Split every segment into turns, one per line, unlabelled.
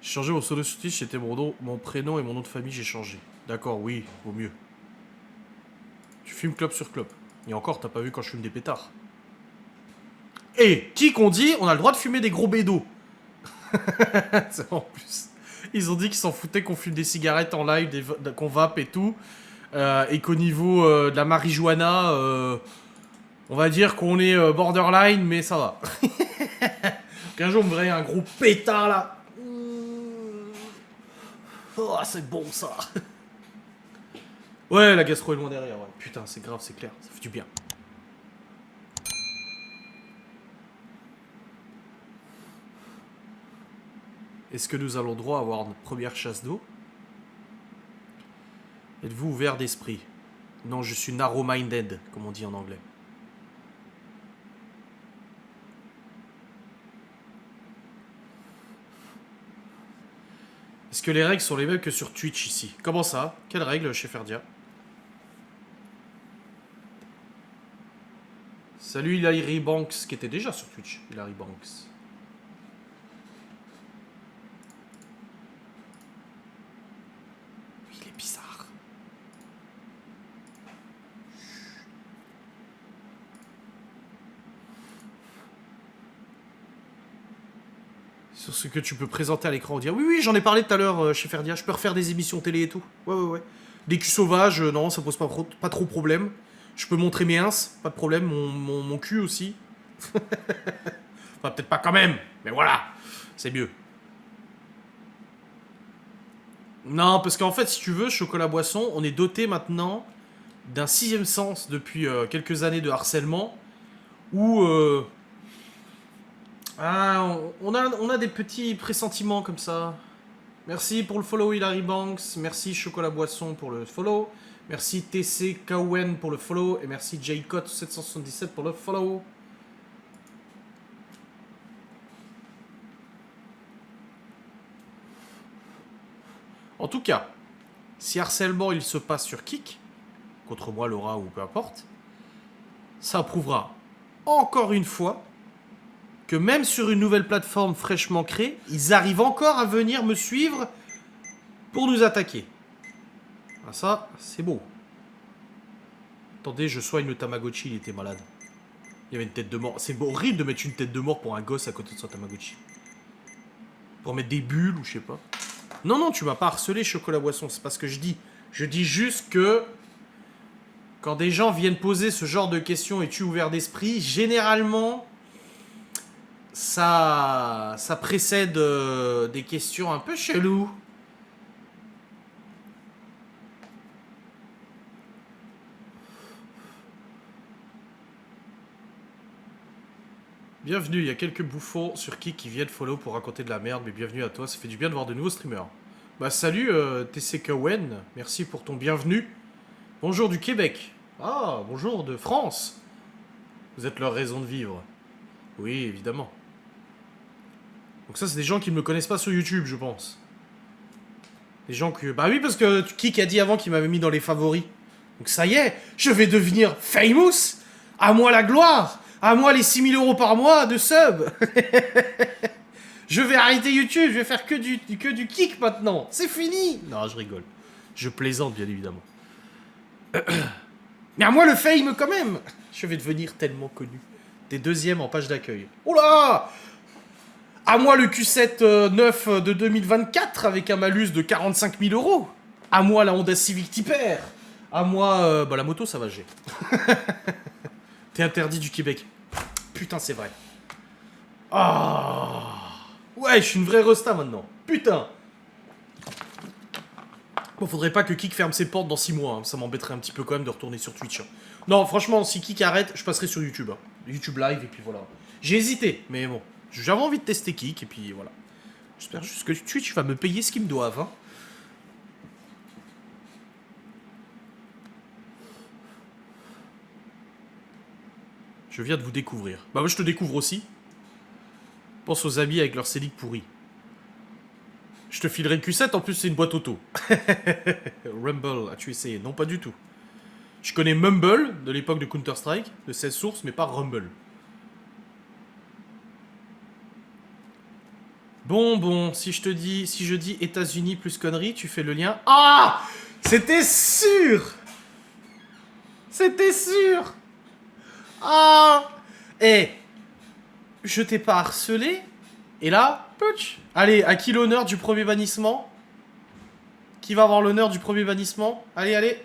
J'ai changé mon pseudo sur Twitch, c'était mon prénom et mon nom de famille, j'ai changé. D'accord, oui, vaut mieux. Tu fumes clope sur clope. Et encore, t'as pas vu quand je fume des pétards. Et qui qu'on dit, on a le droit de fumer des gros bédos. En plus, ils ont dit qu'ils s'en foutaient qu'on fume des cigarettes en live, qu'on vape et tout. Et qu'au niveau de la marijuana, on va dire qu'on est borderline, mais ça va. Qu'un jour, on me verrait un gros pétard là. Oh, c'est bon ça. Ouais, la gastro est loin derrière, ouais. Putain, c'est grave, c'est clair, ça fait du bien. Est-ce que nous allons droit à avoir notre première chasse d'eau? Êtes-vous ouvert d'esprit? Non, je suis narrow-minded, comme on dit en anglais. Est-ce que les règles sont les mêmes que sur Twitch ici? Comment ça? Quelles règles chez Ferdia? Salut Hilary Banks, qui était déjà sur Twitch. Hilary Banks. Il est bizarre. Sur ce que tu peux présenter à l'écran, on dit oui, oui, j'en ai parlé tout à l'heure chez Ferdia. Je peux refaire des émissions télé et tout. Ouais, ouais, ouais. Des culs sauvages, non, ça pose pas trop problème. Je peux montrer mes ins, pas de problème. Mon cul aussi. Enfin, peut-être pas quand même, mais voilà. C'est mieux. Non, parce qu'en fait, si tu veux, Chocolat Boisson, on est doté maintenant d'un sixième sens depuis quelques années de harcèlement où on a des petits pressentiments comme ça. Merci pour le follow Hilary Banks, merci Chocolat Boisson pour le follow, merci TC Cowen pour le follow et merci Jcot777 pour le follow. En tout cas, si harcèlement il se passe sur Kik, contre moi, Laura ou peu importe, ça prouvera encore une fois que même sur une nouvelle plateforme fraîchement créée, ils arrivent encore à venir me suivre pour nous attaquer. Ah ça, c'est beau. Attendez, je soigne le Tamagotchi, il était malade. Il y avait une tête de mort. C'est horrible de mettre une tête de mort pour un gosse à côté de son Tamagotchi. Pour mettre des bulles ou je sais pas. Non, non, tu m'as pas harcelé, Chocolat Boisson, c'est pas ce que je dis. Je dis juste que quand des gens viennent poser ce genre de questions et tu ouvert d'esprit, généralement, ça précède des questions un peu cheloues. Bienvenue, il y a quelques bouffons sur qui viennent follow pour raconter de la merde, mais bienvenue à toi, ça fait du bien de voir de nouveaux streamers. Bah salut TC Cowen, merci pour ton bienvenue. Bonjour du Québec. Ah, bonjour de France. Vous êtes leur raison de vivre. Oui, évidemment. Donc ça, c'est des gens qui ne me connaissent pas sur YouTube, je pense. Des gens que... Bah oui, parce que Kik a dit avant qu'il m'avait mis dans les favoris. Donc ça y est, je vais devenir famous. À moi la gloire. À moi les 6000 € par mois de sub. Je vais arrêter YouTube, je vais faire que du Kik maintenant. C'est fini. Non, je rigole. Je plaisante, bien évidemment. Mais à moi le fame quand même. Je vais devenir tellement connu. T'es deuxième en page d'accueil. Oh là! À moi le Q7 9 de 2024 avec un malus de 45 000 €. À moi la Honda Civic Typer. À moi, bah la moto ça va, j'ai. T'es interdit du Québec. Putain, c'est vrai. Ah. Ouais, je suis une vraie resta maintenant. Putain. Bon, faudrait pas que Kik ferme ses portes dans 6 mois. Hein. Ça m'embêterait un petit peu quand même de retourner sur Twitch. Hein. Non, franchement, si Kik arrête, je passerai sur YouTube. Hein. YouTube Live, et puis voilà. J'ai hésité, mais bon. J'avais envie de tester Kik, et puis voilà. J'espère juste que Twitch va me payer ce qu'ils me doivent. Hein. Je viens de vous découvrir. Bah moi je te découvre aussi. Pense aux amis avec leur Célic pourri. Je te filerai le Q7, en plus c'est une boîte auto. Rumble, as-tu essayé? Non, pas du tout. Je connais Mumble, de l'époque de Counter-Strike, de 16 sources, mais pas Rumble. Bon, si je dis États-Unis plus conneries, tu fais le lien. Ah! C'était sûr! C'était sûr! Ah! Eh! Je t'ai pas harcelé? Et là, pouch! Allez, à qui l'honneur du premier bannissement? Qui va avoir l'honneur du premier bannissement? Allez, allez!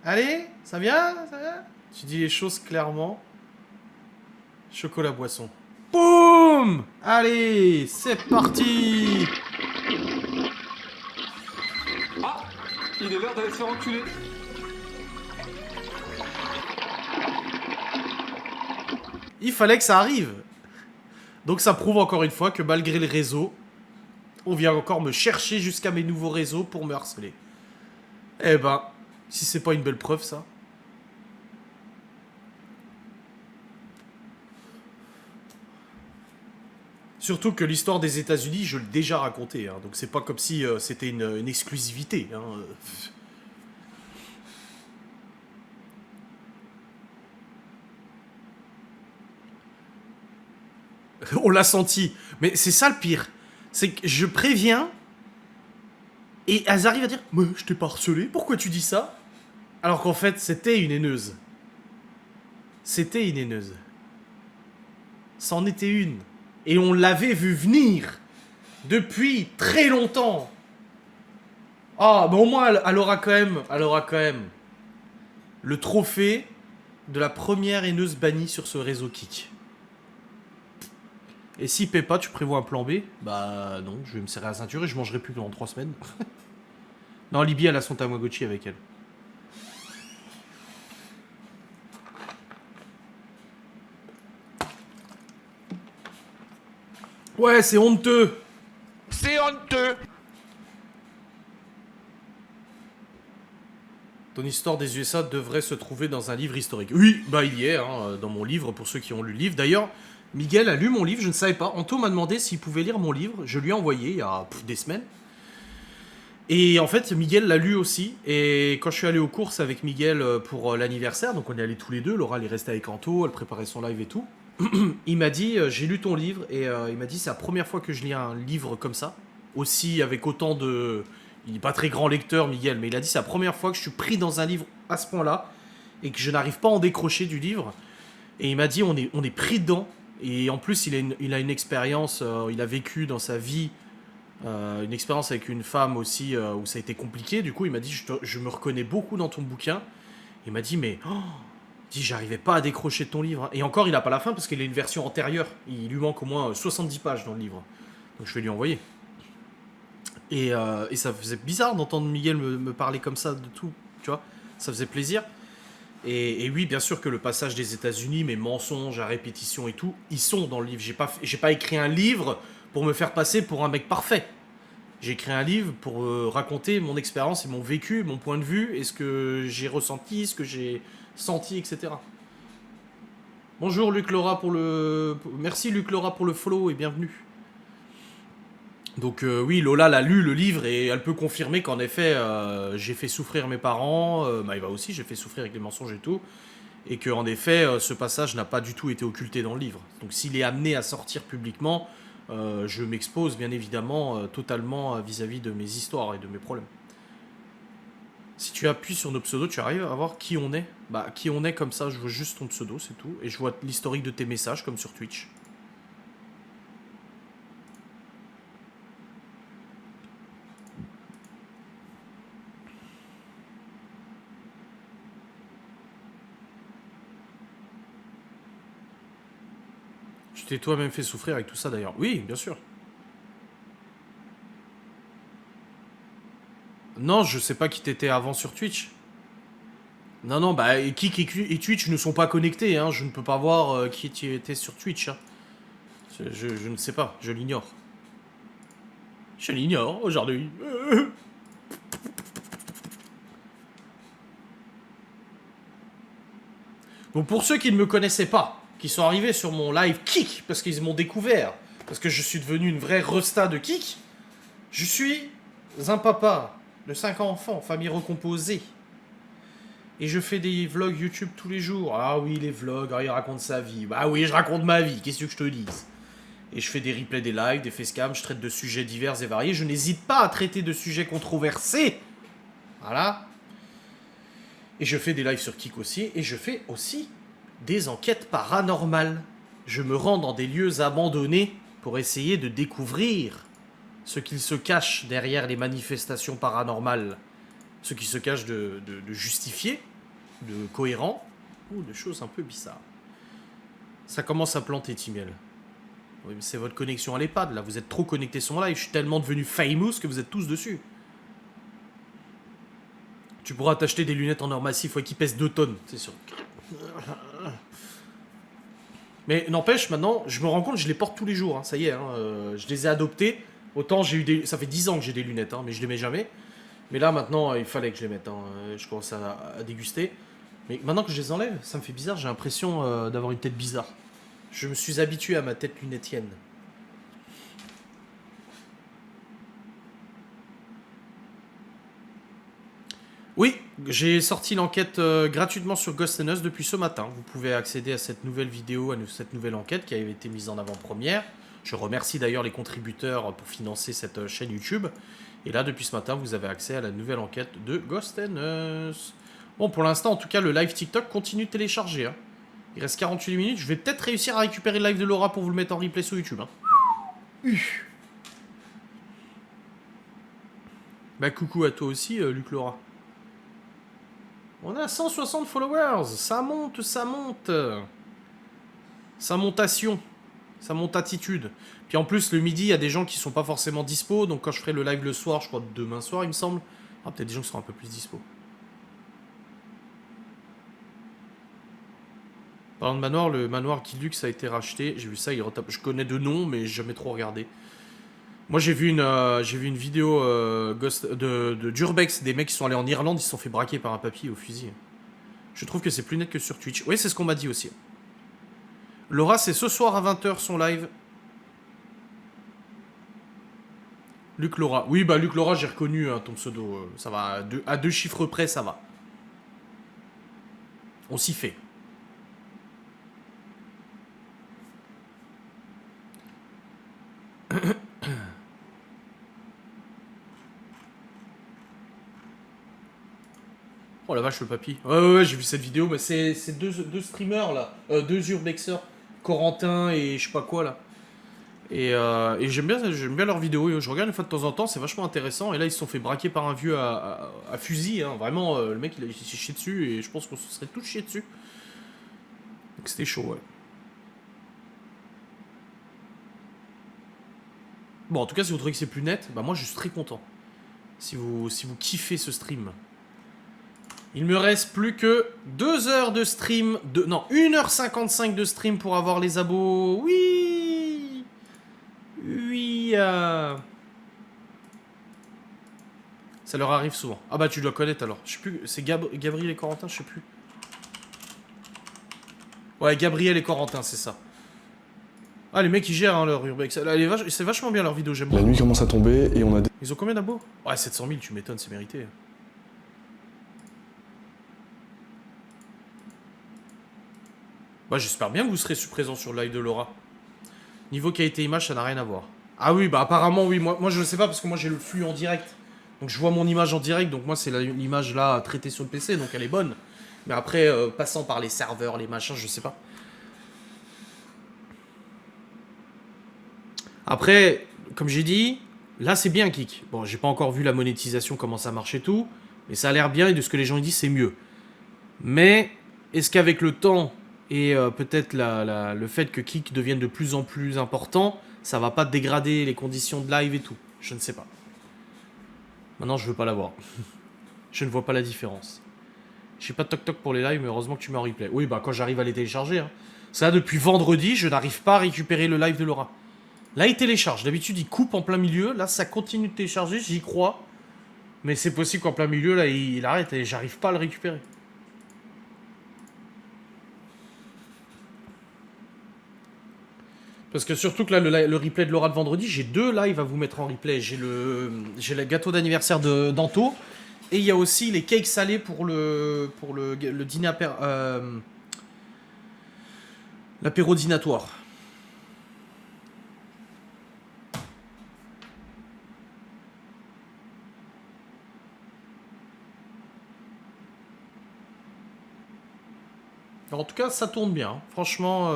Allez, ça vient? Ça vient? Tu dis les choses clairement. Chocolat boisson. Boum! Allez, c'est parti!
Ah, il est l'heure d'aller se faire enculer.
Il fallait que ça arrive. Donc ça prouve encore une fois que malgré le réseau, on vient encore me chercher jusqu'à mes nouveaux réseaux pour me harceler. Eh ben, si c'est pas une belle preuve, ça. Surtout que l'histoire des États-Unis, je l'ai déjà raconté, hein, donc c'est pas comme si c'était une exclusivité. Hein. On l'a senti. Mais c'est ça le pire. C'est que je préviens, et elles arrivent à dire « Mais je t'ai pas harcelé, pourquoi tu dis ça ?» Alors qu'en fait, c'était une haineuse. C'était une haineuse. C'en était une. Et on l'avait vu venir depuis très longtemps. Ah, mais au moins, elle aura quand même le trophée de la première haineuse bannie sur ce réseau Kik. Et si paie pas, tu prévois un plan B? Bah non, je vais me serrer la ceinture et je mangerai plus pendant 3 semaines. Non, Libye, elle a son Tamagotchi avec elle. Ouais, c'est honteux.
C'est honteux.
Ton histoire des USA devrait se trouver dans un livre historique. Oui, bah il y est, hein, dans mon livre, pour ceux qui ont lu le livre. D'ailleurs, Miguel a lu mon livre, je ne savais pas. Anto m'a demandé s'il pouvait lire mon livre. Je lui ai envoyé il y a des semaines. Et en fait, Miguel l'a lu aussi. Et quand je suis allé aux courses avec Miguel pour l'anniversaire, donc on est allés tous les deux, Laura elle est restée avec Anto, elle préparait son live et tout. Il m'a dit, j'ai lu ton livre, et il m'a dit, c'est la première fois que je lis un livre comme ça. Aussi, avec autant de... Il n'est pas très grand lecteur, Miguel, mais il a dit, c'est la première fois que je suis pris dans un livre à ce point-là, et que je n'arrive pas à en décrocher du livre. Et il m'a dit, on est pris dedans. Et en plus, il a une expérience, il a vécu dans sa vie une expérience avec une femme aussi où ça a été compliqué. Du coup, il m'a dit, je me reconnais beaucoup dans ton bouquin. Il m'a dit, mais il dit, j'arrivais pas à décrocher de ton livre. Hein. Et encore, il a pas la fin parce qu'il a une version antérieure. Il lui manque au moins 70 pages dans le livre. Donc je vais lui envoyer. Et ça faisait bizarre d'entendre Miguel me parler comme ça de tout. Tu vois, ça faisait plaisir. Et oui, bien sûr que le passage des États-Unis, mes mensonges à répétition et tout, ils sont dans le livre. J'ai pas écrit un livre pour me faire passer pour un mec parfait. J'ai écrit un livre pour raconter mon expérience et mon vécu, mon point de vue, et ce que j'ai ressenti, ce que j'ai senti, etc. Bonjour Luc Laura pour le... Merci Luc Laura pour le follow et bienvenue. Donc oui, Lola l'a lu le livre et elle peut confirmer qu'en effet, j'ai fait souffrir mes parents, Maëva aussi, j'ai fait souffrir avec les mensonges et tout, et qu'en effet, ce passage n'a pas du tout été occulté dans le livre. Donc s'il est amené à sortir publiquement, je m'expose bien évidemment totalement vis-à-vis de mes histoires et de mes problèmes. Si tu appuies sur nos pseudos, tu arrives à voir qui on est. Bah, qui on est comme ça, je vois juste ton pseudo, c'est tout. Et je vois l'historique de tes messages, comme sur Twitch. Tu t'es toi-même fait souffrir avec tout ça d'ailleurs. Oui, bien sûr. Non, je sais pas qui t'étais avant sur Twitch. Non, non, bah Kik et Twitch ne sont pas connectés, hein. Je ne peux pas voir qui tu étais sur Twitch. Hein. Je ne sais pas, je l'ignore. Je l'ignore aujourd'hui. Donc pour ceux qui ne me connaissaient pas, qui sont arrivés sur mon live Kik, parce qu'ils m'ont découvert, parce que je suis devenu une vraie resta de Kik, je suis un papa de 5 enfants, famille recomposée. Et je fais des vlogs YouTube tous les jours. Ah oui, les vlogs, ah, il raconte sa vie. Bah oui, je raconte ma vie, qu'est-ce que je te dise? Et je fais des replays des lives, des facecams, je traite de sujets divers et variés. Je n'hésite pas à traiter de sujets controversés. Voilà. Et je fais des lives sur Kik aussi. Et je fais aussi des enquêtes paranormales. Je me rends dans des lieux abandonnés pour essayer de découvrir ce qu'il se cache derrière les manifestations paranormales. Ce qui se cache de justifié, de cohérent, ou de choses un peu bizarres. Ça commence à planter, Timiel. Oui, mais c'est votre connexion à l'EHPAD, là. Vous êtes trop connectés sur mon live. Je suis tellement devenu famous que vous êtes tous dessus. Tu pourras t'acheter des lunettes en or massif qui pèsent 2 tonnes, c'est sûr. Mais n'empêche, maintenant, je me rends compte, je les porte tous les jours. Hein, ça y est, je les ai adoptés. Autant j'ai eu des... Ça fait 10 ans que j'ai des lunettes, mais je les mets jamais. Mais là, maintenant, il fallait que je les mette. Je commence à déguster. Mais maintenant que je les enlève, ça me fait bizarre. J'ai l'impression d'avoir une tête bizarre. Je me suis habitué à ma tête lunetienne. Oui, j'ai sorti l'enquête gratuitement sur Ghost Us depuis ce matin. Vous pouvez accéder à cette nouvelle vidéo, à cette nouvelle enquête qui avait été mise en avant-première. Je remercie d'ailleurs les contributeurs pour financer cette chaîne YouTube. Et là, depuis ce matin, vous avez accès à la nouvelle enquête de Ghost Us. Bon, pour l'instant, en tout cas, le live TikTok continue de télécharger. Hein. Il reste 48 minutes. Je vais peut-être réussir à récupérer le live de Laura pour vous le mettre en replay sur YouTube. Hein. Bah, coucou à toi aussi, Luc Laura. On a 160 followers. Ça monte, ça monte. Sa montation. Sa montatitude. Puis en plus, le midi, il y a des gens qui sont pas forcément dispo. Donc quand je ferai le live le soir, je crois demain soir, il me semble, il y aura peut-être des gens qui seront un peu plus dispo. Parlant de manoir, le manoir Guildux a été racheté. J'ai vu ça, il retape. Je connais de nom, mais j'ai jamais trop regardé. Moi, j'ai vu une vidéo de d'Urbex, des mecs qui sont allés en Irlande, ils se sont fait braquer par un papy au fusil. Je trouve que c'est plus net que sur Twitch. Oui, c'est ce qu'on m'a dit aussi. Laura, c'est ce soir à 20h son live. Luc Laura. Oui, bah Luc Laura, j'ai reconnu ton pseudo. Ça va, à deux chiffres près, ça va. On s'y fait. Oh la vache, le papy. Ouais, j'ai vu cette vidéo, mais c'est deux streamers là. Deux urbexers. Corentin et je sais pas quoi là. Et j'aime bien leurs vidéos. Je regarde une fois de temps en temps, c'est vachement intéressant. Et là, ils se sont fait braquer par un vieux à fusil. Hein. Vraiment, le mec, il s'est chié dessus. Et je pense qu'on se serait tous chiés dessus. Donc c'était chaud, ouais. Bon, en tout cas, si vous trouvez que c'est plus net, bah moi, je suis très content. Si vous kiffez ce stream. Il me reste plus que 2 heures de stream. Non, 1h55 de stream pour avoir les abos. Oui. Oui. Ça leur arrive souvent. Ah bah tu dois connaître alors. Je sais plus. C'est Gabriel et Corentin, je sais plus. Ouais, Gabriel et Corentin, c'est ça. Ah, les mecs ils gèrent hein, leur urbex. C'est vachement bien leur vidéo, j'aime beaucoup.
La nuit commence à tomber et on a...
Ils ont combien d'abos? Ouais, 700 000, tu m'étonnes, c'est mérité. Bah j'espère bien que vous serez présent sur le live de Laura. Niveau qualité image, ça n'a rien à voir. Ah oui, bah apparemment oui, moi je ne sais pas parce que moi j'ai le flux en direct. Donc je vois mon image en direct, donc moi c'est l'image là traitée sur le PC, donc elle est bonne. Mais après, passant par les serveurs, les machins, je sais pas. Après, comme j'ai dit, là c'est bien Kik. Bon, j'ai pas encore vu la monétisation, comment ça marche et tout. Mais ça a l'air bien et de ce que les gens disent, c'est mieux. Mais, est-ce qu'avec le temps... Et peut-être le fait que Kik devienne de plus en plus important, ça va pas dégrader les conditions de live et tout. Je ne sais pas. Maintenant, je veux pas l'avoir. Je ne vois pas la différence. J'ai pas de toc-toc pour les lives, mais heureusement que tu mets en replay. Oui, bah quand j'arrive à les télécharger. Hein. Ça, depuis vendredi, je n'arrive pas à récupérer le live de Laura. Là, il télécharge. D'habitude, il coupe en plein milieu. Là, ça continue de télécharger, j'y crois. Mais c'est possible qu'en plein milieu, là, il arrête et j'arrive pas à le récupérer. Parce que surtout que là, le replay de Laura de vendredi, j'ai 2 lives à vous mettre en replay. J'ai le gâteau d'anniversaire d'Anto. Et il y a aussi les cakes salés pour le dîner l'apéro dînatoire. Alors, en tout cas, ça tourne bien. Franchement,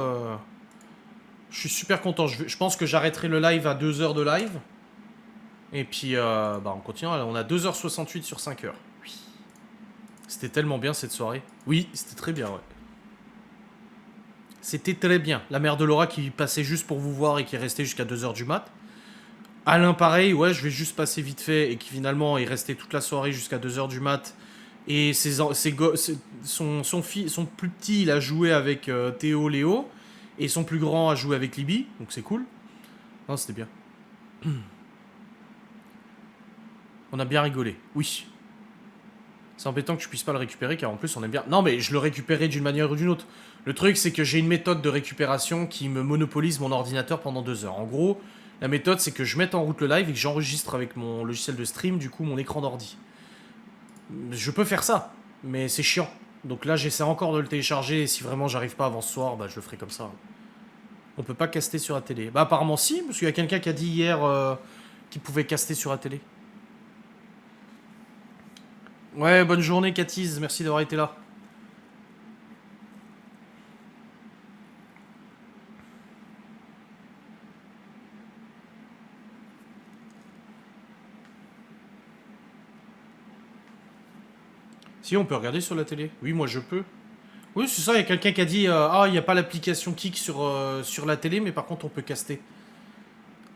je suis super content. Je pense que j'arrêterai le live à 2 heures de live. Et puis, on continue. On a 2h68 sur 5 heures. Oui. C'était tellement bien cette soirée. Oui, c'était très bien, ouais. C'était très bien. La mère de Laura qui passait juste pour vous voir et qui est restée jusqu'à 2 heures du mat. Alain, pareil, ouais, je vais juste passer vite fait et qui finalement est resté toute la soirée jusqu'à 2 heures du mat. Et son plus petit, il a joué avec Théo, Léo. Et son plus grand a joué avec Libby. Donc c'est cool. Non, c'était bien. On a bien rigolé. Oui. C'est embêtant que tu puisses pas le récupérer car en plus on aime bien. Non, mais je le récupérais d'une manière ou d'une autre. Le truc, c'est que j'ai une méthode de récupération qui me monopolise mon ordinateur pendant 2 heures. En gros, la méthode, c'est que je mette en route le live et que j'enregistre avec mon logiciel de stream, du coup, mon écran d'ordi. Je peux faire ça, mais c'est chiant. Donc là, j'essaie encore de le télécharger et si vraiment j'arrive pas avant ce soir, bah je le ferai comme ça. On peut pas caster sur la télé. Bah apparemment si, parce qu'il y a quelqu'un qui a dit hier qu'il pouvait caster sur la télé. Ouais, bonne journée Catise, merci d'avoir été là. Si, on peut regarder sur la télé. Oui, moi je peux. Oui, c'est ça, il y a quelqu'un qui a dit ah, il n'y a pas l'application Kik sur la télé, mais par contre on peut caster.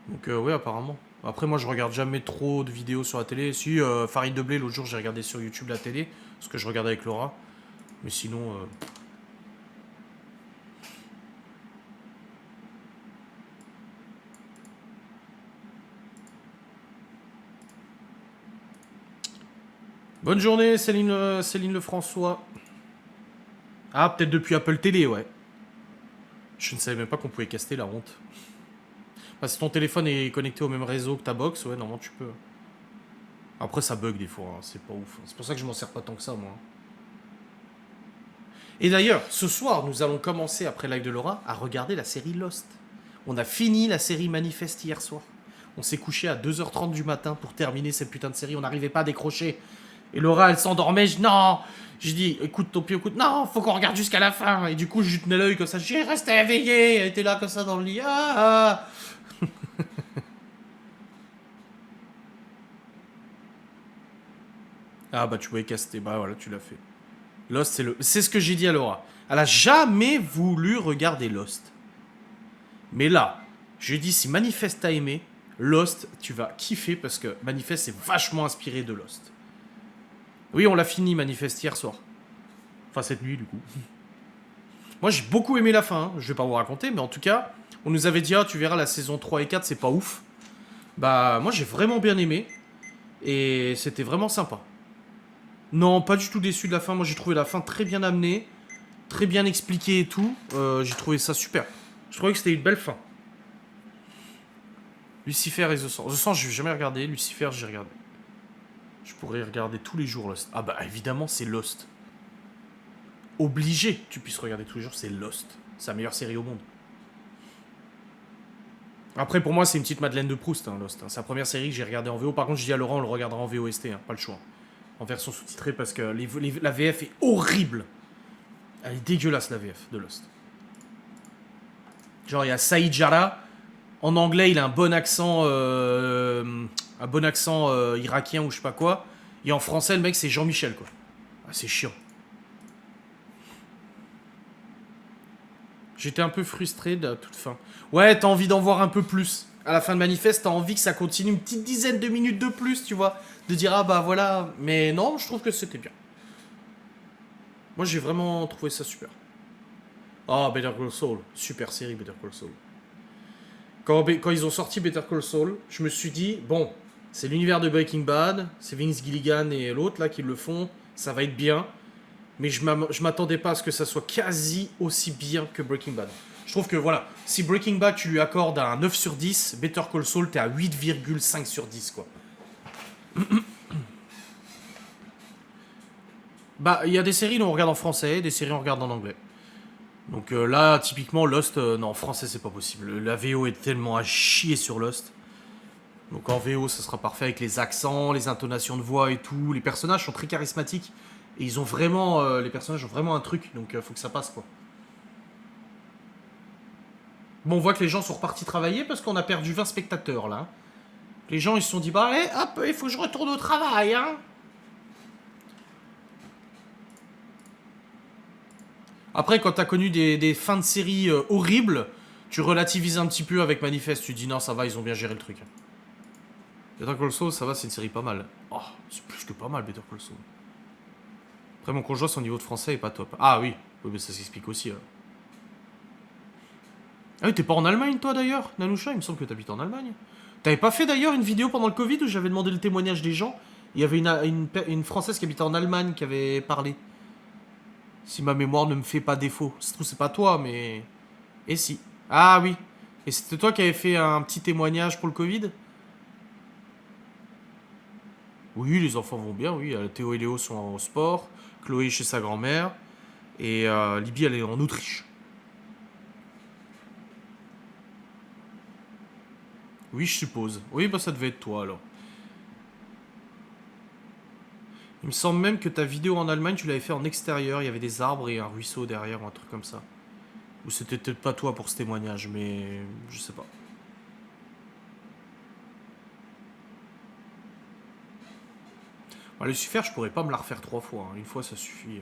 Donc oui, apparemment. Après, moi je regarde jamais trop de vidéos sur la télé. Si, Farid Deblé, l'autre jour j'ai regardé sur YouTube la télé, parce que je regardais avec Laura. Mais sinon... Bonne journée, Céline Lefrançois. Ah, peut-être depuis Apple Télé, ouais. Je ne savais même pas qu'on pouvait caster, la honte. Bah, si ton téléphone est connecté au même réseau que ta box, ouais, normalement tu peux. Après, ça bug des fois, hein, c'est pas ouf. C'est pour ça que je m'en sers pas tant que ça, moi. Et d'ailleurs, ce soir, nous allons commencer, après live de Laura, à regarder la série Lost. On a fini la série Manifest hier soir. On s'est couché à 2h30 du matin pour terminer cette putain de série. On n'arrivait pas à décrocher. Et Laura, elle s'endormait. Non. Je dis, écoute ton pied, écoute. Non, faut qu'on regarde jusqu'à la fin. Et du coup, je lui tenais l'œil comme ça. J'ai resté éveillé. Elle était là comme ça dans le lit. Ah. Ah bah tu pouvais caster. Bah voilà, tu l'as fait. Lost, c'est ce que j'ai dit à Laura. Elle a jamais voulu regarder Lost. Mais là, je lui ai dit, si Manifest t'a aimé, Lost, tu vas kiffer parce que Manifest est vachement inspiré de Lost. Oui, on l'a fini, Manifest, hier soir. Enfin, cette nuit, du coup. Moi, j'ai beaucoup aimé la fin, hein. Je vais pas vous raconter, mais en tout cas, on nous avait dit, ah, tu verras, la saison 3 et 4, c'est pas ouf. Bah, moi, j'ai vraiment bien aimé. Et c'était vraiment sympa. Non, pas du tout déçu de la fin. Moi, j'ai trouvé la fin très bien amenée, très bien expliquée et tout. J'ai trouvé ça super. Je trouvais que c'était une belle fin. Lucifer et The Sand. The Sand, je n'ai jamais regardé. Lucifer, j'ai regardé. Je pourrais regarder tous les jours Lost. Ah bah évidemment, c'est Lost. Obligé que tu puisses regarder tous les jours, c'est Lost. C'est la meilleure série au monde. Après, pour moi, c'est une petite Madeleine de Proust, hein, Lost. C'est la première série que j'ai regardée en VO. Par contre, je dis à Laurent, on le regardera en VOST, hein, pas le choix. En version sous-titrée, parce que la VF est horrible. Elle est dégueulasse, la VF de Lost. Genre, il y a Saïd Jarrah. En anglais, il a un bon accent irakien ou je sais pas quoi. Et en français, le mec, c'est Jean-Michel, quoi. Ah, c'est chiant. J'étais un peu frustré de la toute fin. Ouais, t'as envie d'en voir un peu plus. À la fin de Manifest, t'as envie que ça continue une petite dizaine de minutes de plus, tu vois. De dire, ah bah voilà. Mais non, je trouve que c'était bien. Moi, j'ai vraiment trouvé ça super. Ah, Better Call Saul. Super série, Better Call Saul. Quand ils ont sorti Better Call Saul, je me suis dit, bon, c'est l'univers de Breaking Bad, c'est Vince Gilligan et l'autre là qui le font, ça va être bien. Mais je m'attendais pas à ce que ça soit quasi aussi bien que Breaking Bad. Je trouve que voilà, si Breaking Bad tu lui accordes un 9 sur 10, Better Call Saul t'es à 8,5 sur 10 quoi. Bah, il y a des séries on regarde en français, des séries on regarde en anglais. Donc là, typiquement, Lost, non, en français, c'est pas possible. La VO est tellement à chier sur Lost. Donc en VO, ça sera parfait avec les accents, les intonations de voix et tout. Les personnages sont très charismatiques. Et ils ont vraiment... les personnages ont vraiment un truc, donc faut que ça passe, quoi. Bon, on voit que les gens sont repartis travailler parce qu'on a perdu 20 spectateurs, là. Les gens, ils se sont dit, bah, allez, hop, il faut que je retourne au travail, hein. Après, quand t'as connu des fins de série horribles, tu relativises un petit peu avec Manifest. Tu dis, non, ça va, ils ont bien géré le truc. Better Call Saul, ça va, c'est une série pas mal. Oh, c'est plus que pas mal, Better Call Saul. Après, mon conjoint, son niveau de français est pas top. Ah oui, oui, mais ça s'explique aussi. Ah oui, t'es pas en Allemagne, toi, d'ailleurs, Nanoucha? Il me semble que t'habites en Allemagne. T'avais pas fait, d'ailleurs, une vidéo pendant le Covid où j'avais demandé le témoignage des gens? Il y avait une Française qui habitait en Allemagne qui avait parlé. Si ma mémoire ne me fait pas défaut. Ça se trouve, c'est pas toi, mais... Et si. Ah oui. Et c'était toi qui avais fait un petit témoignage pour le Covid? Oui, les enfants vont bien, oui. Théo et Léo sont au sport. Chloé chez sa grand-mère. Et Libye, elle est en Autriche. Oui, je suppose. Oui, bah ça devait être toi, alors. Il me semble même que ta vidéo en Allemagne, tu l'avais fait en extérieur. Il y avait des arbres et un ruisseau derrière, ou un truc comme ça. Ou c'était peut-être pas toi pour ce témoignage, mais... Je sais pas. Bah, Lucifer, je pourrais pas me la refaire 3 fois. Hein. Une fois, ça suffit.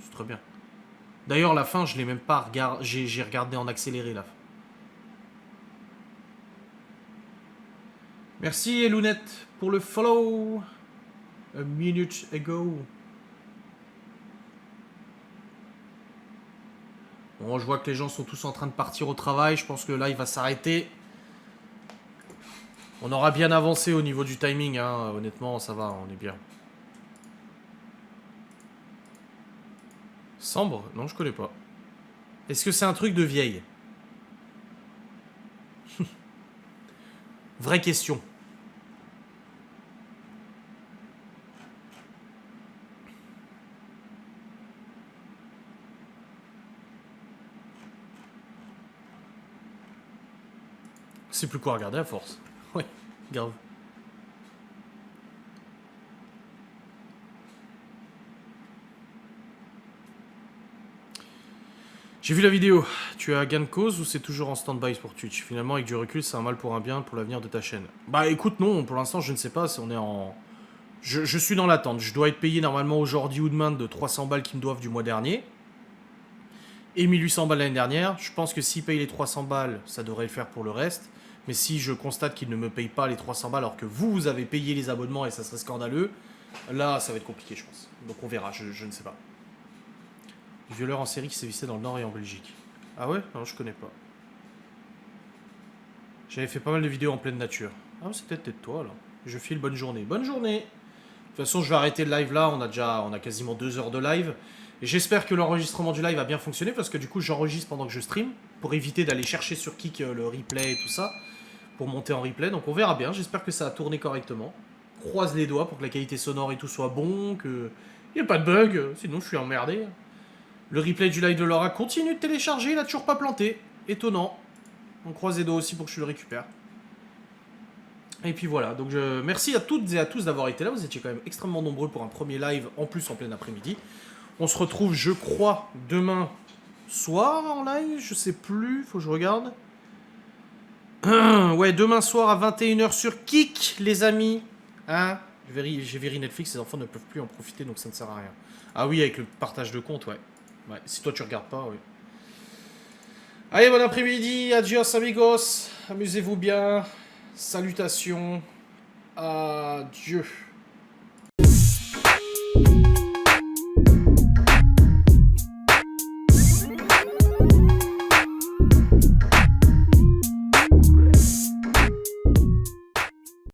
C'est très bien. D'ailleurs, la fin, je l'ai même pas regardé. J'ai regardé en accéléré, la fin. Merci, Elounette, pour le follow. A minute ago. Bon, je vois que les gens sont tous en train de partir au travail. Je pense que là, il va s'arrêter. On aura bien avancé au niveau du timing. Hein. Honnêtement, ça va, on est bien. Sambre? Non, je connais pas. Est-ce que c'est un truc de vieille? Vraie question. C'est plus quoi regarder à force. Ouais, grave. J'ai vu la vidéo. Tu as gain de cause ou c'est toujours en stand-by pour Twitch? Finalement, avec du recul, c'est un mal pour un bien pour l'avenir de ta chaîne. Bah écoute, non, pour l'instant, je ne sais pas. On est en... Je suis dans l'attente. Je dois être payé normalement aujourd'hui ou demain de 300 balles qui me doivent du mois dernier. Et 1800 balles l'année dernière. Je pense que s'il paye les 300 balles, ça devrait le faire pour le reste. Mais si je constate qu'il ne me paye pas les 300 balles alors que vous avez payé les abonnements et ça serait scandaleux, là, ça va être compliqué, je pense. Donc on verra, je ne sais pas. Violeur en série qui sévissait dans le Nord et en Belgique. Ah ouais? Non, je connais pas. J'avais fait pas mal de vidéos en pleine nature. Ah, c'est peut-être toi, là. Je file bonne journée. Bonne journée! De toute façon, je vais arrêter le live là. On a quasiment 2 heures de live. Et j'espère que l'enregistrement du live a bien fonctionné parce que du coup, j'enregistre pendant que je stream pour éviter d'aller chercher sur Kik le replay et tout ça pour monter en replay. Donc on verra bien. J'espère que ça a tourné correctement. Croise les doigts pour que la qualité sonore et tout soit bon, que il n'y a pas de bug. Sinon, je suis emmerdé. Le replay du live de Laura continue de télécharger. Il a toujours pas planté. Étonnant. On croise les doigts aussi pour que je le récupère. Et puis voilà, donc merci à toutes et à tous d'avoir été là, vous étiez quand même extrêmement nombreux pour un premier live, en plus en plein après-midi. On se retrouve, je crois, demain soir en live, je sais plus, faut que je regarde. Ouais, demain soir à 21h sur Kik, les amis. Hein? J'ai vérifié Netflix, les enfants ne peuvent plus en profiter, donc ça ne sert à rien. Ah oui, avec le partage de compte, ouais. Ouais, si toi tu regardes pas, oui. Allez, bon après-midi, adios amigos, amusez-vous bien. Salutations, adieu.